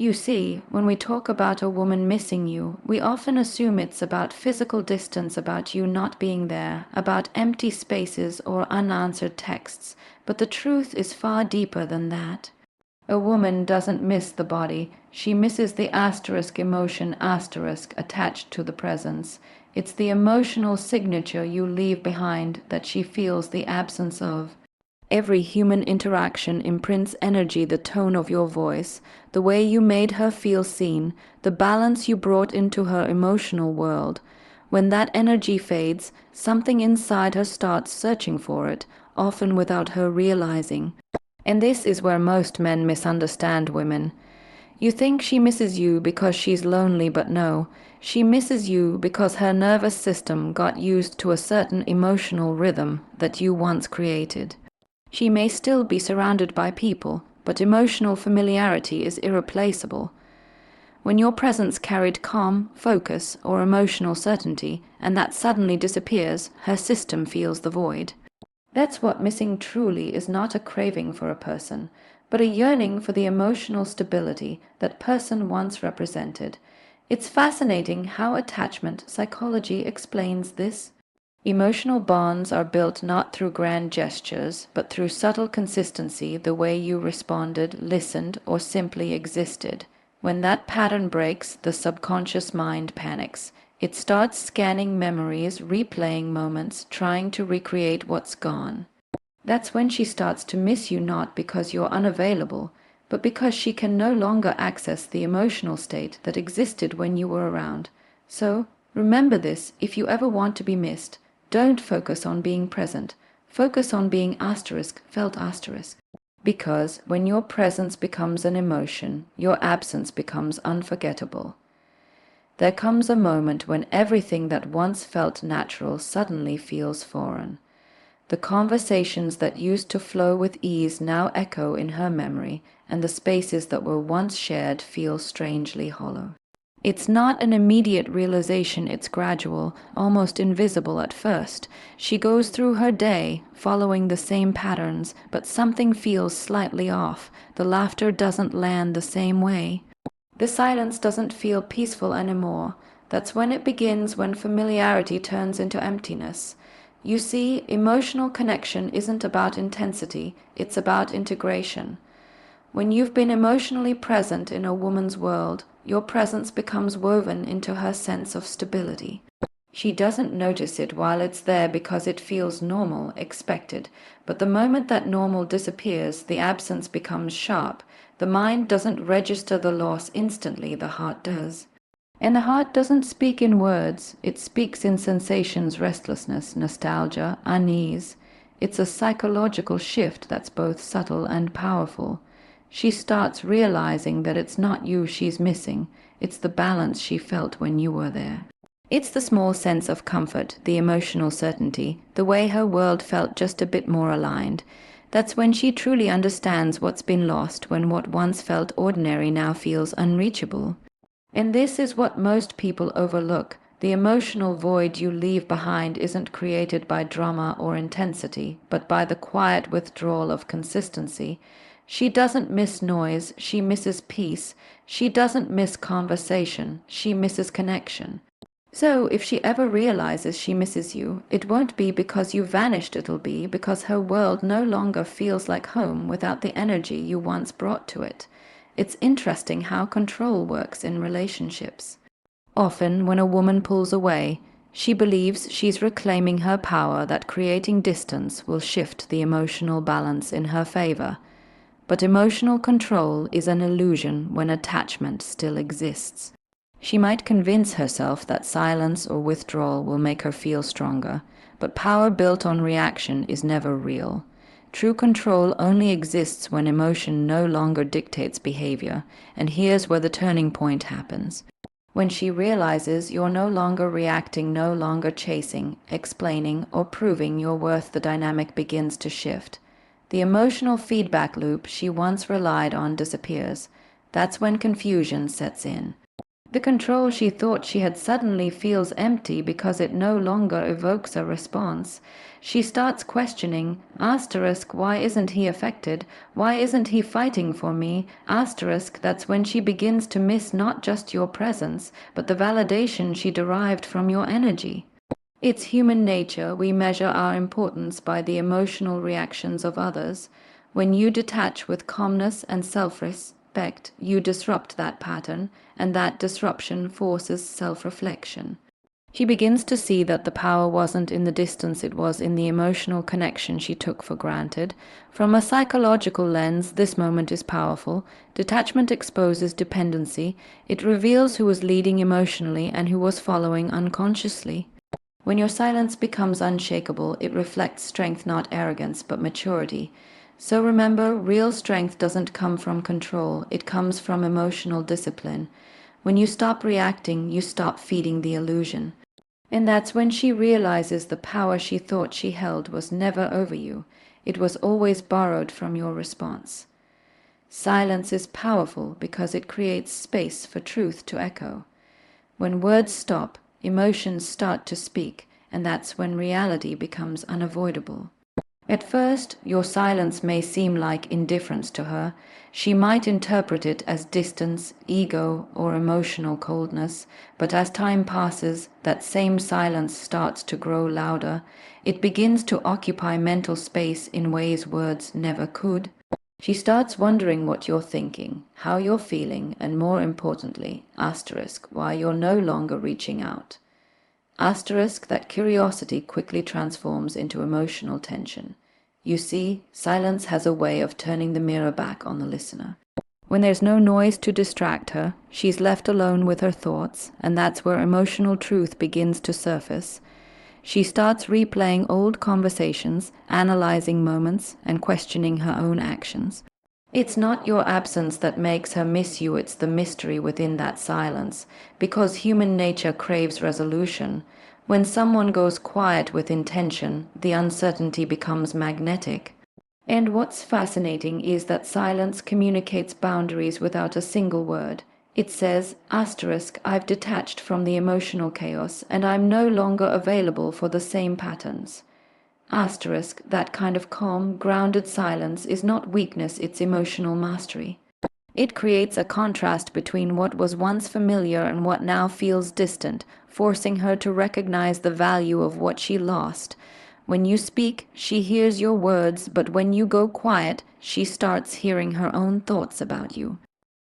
You see, when we talk about a woman missing you, we often assume it's about physical distance, about you not being there, about empty spaces or unanswered texts, but the truth is far deeper than that. A woman doesn't miss the body, she misses the asterisk emotion asterisk attached to the presence. It's the emotional signature you leave behind that she feels the absence of. Every human interaction imprints energy, the tone of your voice, the way you made her feel seen, the balance you brought into her emotional world. When that energy fades, something inside her starts searching for it, often without her realizing. And this is where most men misunderstand women. You think she misses you because she's lonely, but no, she misses you because her nervous system got used to a certain emotional rhythm that you once created. She may still be surrounded by people, but emotional familiarity is irreplaceable. When your presence carried calm, focus, or emotional certainty, and that suddenly disappears, her system feels the void. That's what missing truly is, not a craving for a person, but a yearning for the emotional stability that person once represented. It's fascinating how attachment psychology explains this. Emotional bonds are built not through grand gestures, but through subtle consistency, the way you responded, listened, or simply existed. When that pattern breaks, the subconscious mind panics. It starts scanning memories, replaying moments, trying to recreate what's gone. That's when she starts to miss you, not because you're unavailable, but because she can no longer access the emotional state that existed when you were around. So, remember this: if you ever want to be missed, don't focus on being present. Focus on being asterisk, felt asterisk. Because when your presence becomes an emotion, your absence becomes unforgettable. There comes a moment when everything that once felt natural suddenly feels foreign. The conversations that used to flow with ease now echo in her memory, and the spaces that were once shared feel strangely hollow. It's not an immediate realization, it's gradual, almost invisible at first. She goes through her day, following the same patterns, but something feels slightly off. The laughter doesn't land the same way. The silence doesn't feel peaceful anymore. That's when it begins, when familiarity turns into emptiness. You see, emotional connection isn't about intensity, it's about integration. When you've been emotionally present in a woman's world, your presence becomes woven into her sense of stability. She doesn't notice it while it's there because it feels normal, expected. But the moment that normal disappears, the absence becomes sharp. The mind doesn't register the loss instantly, the heart does. And the heart doesn't speak in words, it speaks in sensations: restlessness, nostalgia, unease. It's a psychological shift that's both subtle and powerful. She starts realizing that it's not you she's missing, it's the balance she felt when you were there. It's the small sense of comfort, the emotional certainty, the way her world felt just a bit more aligned. That's when she truly understands what's been lost, when what once felt ordinary now feels unreachable. And this is what most people overlook. The emotional void you leave behind isn't created by drama or intensity, but by the quiet withdrawal of consistency. She doesn't miss noise, she misses peace. She doesn't miss conversation, she misses connection. So if she ever realizes she misses you, it won't be because you vanished, it'll be because her world no longer feels like home without the energy you once brought to it. It's interesting how control works in relationships. Often, when a woman pulls away, she believes she's reclaiming her power, that creating distance will shift the emotional balance in her favor. But emotional control is an illusion when attachment still exists. She might convince herself that silence or withdrawal will make her feel stronger, but power built on reaction is never real. True control only exists when emotion no longer dictates behavior, and here's where the turning point happens. When she realizes you're no longer reacting, no longer chasing, explaining, or proving your worth, the dynamic begins to shift. The emotional feedback loop she once relied on disappears. That's when confusion sets in. The control she thought she had suddenly feels empty because it no longer evokes a response. She starts questioning, asterisk, why isn't he affected? Why isn't he fighting for me? Asterisk, that's when she begins to miss not just your presence, but the validation she derived from your energy. It's human nature. We measure our importance by the emotional reactions of others. When you detach with calmness and self-respect, you disrupt that pattern, and that disruption forces self-reflection. She begins to see that the power wasn't in the distance, it was in the emotional connection she took for granted. From a psychological lens, this moment is powerful. Detachment exposes dependency. It reveals who was leading emotionally and who was following unconsciously. When your silence becomes unshakable, it reflects strength, not arrogance, but maturity. So remember, real strength doesn't come from control, it comes from emotional discipline. When you stop reacting, you stop feeding the illusion. And that's when she realizes the power she thought she held was never over you. It was always borrowed from your response. Silence is powerful because it creates space for truth to echo. When words stop, emotions start to speak, and that's when reality becomes unavoidable. At first, your silence may seem like indifference to her. She might interpret it as distance, ego, or emotional coldness, but as time passes, that same silence starts to grow louder. It begins to occupy mental space in ways words never could. She starts wondering what you're thinking, how you're feeling, and more importantly, asterisk, why you're no longer reaching out. Asterisk, that curiosity quickly transforms into emotional tension. You see, silence has a way of turning the mirror back on the listener. When there's no noise to distract her, she's left alone with her thoughts, and that's where emotional truth begins to surface. She starts replaying old conversations, analyzing moments, and questioning her own actions. It's not your absence that makes her miss you, it's the mystery within that silence, because human nature craves resolution. When someone goes quiet with intention, the uncertainty becomes magnetic. And what's fascinating is that silence communicates boundaries without a single word. It says, asterisk, I've detached from the emotional chaos and I'm no longer available for the same patterns. Asterisk, that kind of calm, grounded silence is not weakness, it's emotional mastery. It creates a contrast between what was once familiar and what now feels distant, forcing her to recognize the value of what she lost. When you speak, she hears your words, but when you go quiet, she starts hearing her own thoughts about you.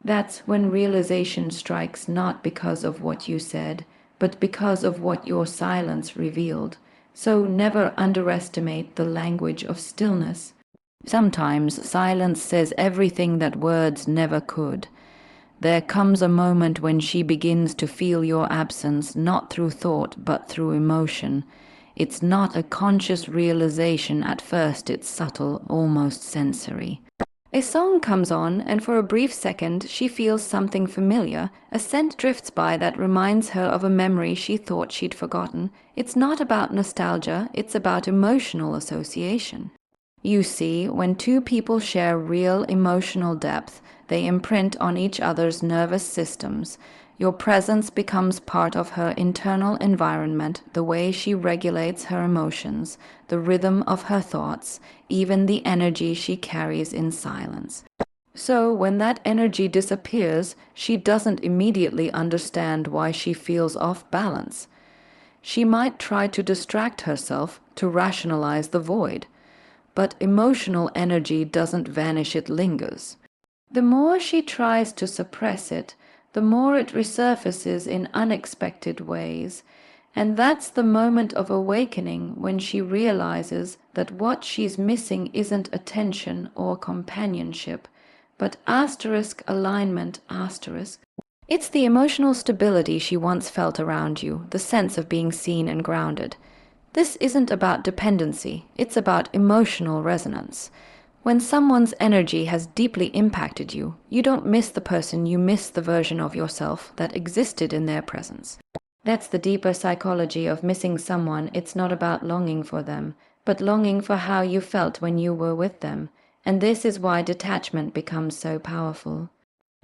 That's when realization strikes, not because of what you said, but because of what your silence revealed. So never underestimate the language of stillness. Sometimes silence says everything that words never could. There comes a moment when she begins to feel your absence, not through thought, but through emotion. It's not a conscious realization at first, it's subtle, almost sensory. A song comes on, and for a brief second she feels something familiar. A scent drifts by that reminds her of a memory she thought she'd forgotten. It's not about nostalgia, it's about emotional association. You see, when two people share real emotional depth, they imprint on each other's nervous systems. Your presence becomes part of her internal environment, the way she regulates her emotions, the rhythm of her thoughts, even the energy she carries in silence. So when that energy disappears, she doesn't immediately understand why she feels off balance. She might try to distract herself, to rationalize the void. But emotional energy doesn't vanish, it lingers. The more she tries to suppress it, the more it resurfaces in unexpected ways. And that's the moment of awakening when she realizes that what she's missing isn't attention or companionship, but asterisk alignment asterisk. It's the emotional stability she once felt around you, the sense of being seen and grounded. This isn't about dependency, it's about emotional resonance. When someone's energy has deeply impacted you, you don't miss the person, you miss the version of yourself that existed in their presence. That's the deeper psychology of missing someone. It's not about longing for them, but longing for how you felt when you were with them. And this is why detachment becomes so powerful.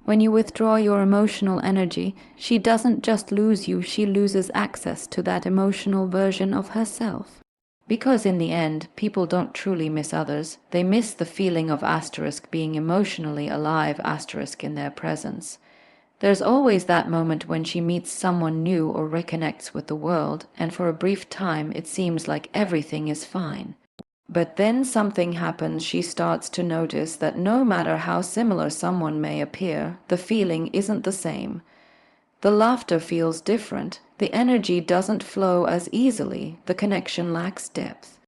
When you withdraw your emotional energy, she doesn't just lose you, she loses access to that emotional version of herself. Because in the end, people don't truly miss others. They miss the feeling of being emotionally alive in their presence. There's always that moment when she meets someone new or reconnects with the world, and for a brief time it seems like everything is fine. But then something happens. She starts to notice that no matter how similar someone may appear, the feeling isn't the same. The laughter feels different. The energy doesn't flow as easily. The connection lacks depth.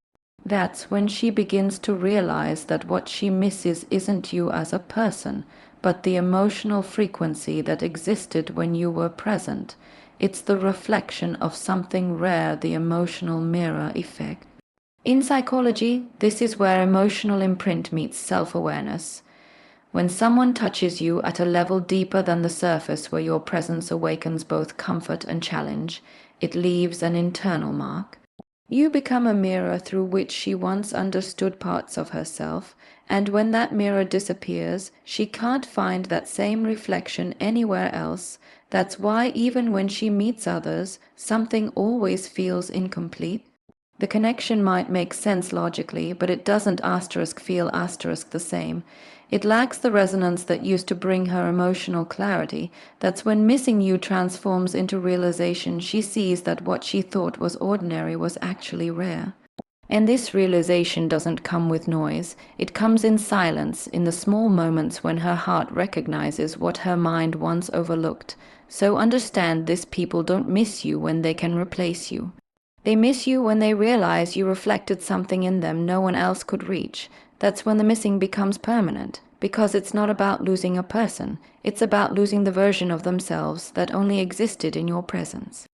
That's when she begins to realize that what she misses isn't you as a person, but the emotional frequency that existed when you were present. It's the reflection of something rare, the emotional mirror effect. In psychology, this is where emotional imprint meets self-awareness. When someone touches you at a level deeper than the surface where your presence awakens both comfort and challenge, it leaves an internal mark. You become a mirror through which she once understood parts of herself, and when that mirror disappears, she can't find that same reflection anywhere else. That's why even when she meets others, something always feels incomplete. The connection might make sense logically, but it doesn't feel the same. It lacks the resonance that used to bring her emotional clarity. That's when missing you transforms into realization. She sees that what she thought was ordinary was actually rare. And this realization doesn't come with noise. It comes in silence, in the small moments when her heart recognizes what her mind once overlooked. So understand this: people don't miss you when they can replace you. They miss you when they realize you reflected something in them no one else could reach. That's when the missing becomes permanent, because it's not about losing a person, it's about losing the version of themselves that only existed in your presence.